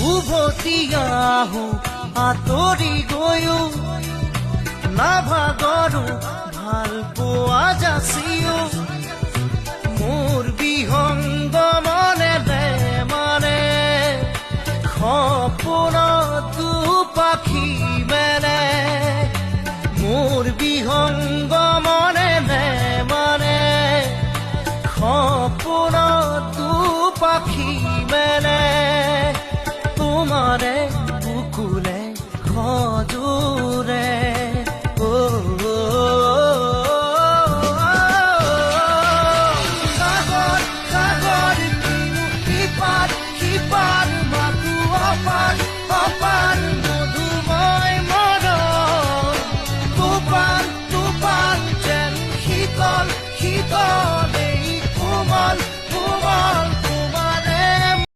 উভতি আহো আঁতৰি গৈও নাভাগৰো ভাল পোৱা যাচিও মোৰ বিহংগ মনে মানে সপোনতো পাখি মেলে মোৰ বিহংগ মনে মানে সপোনতো পাখি মেলে তোমাৰে বুকুলে খজুৰে সাগৰ সাগৰ সিপাত সিপাত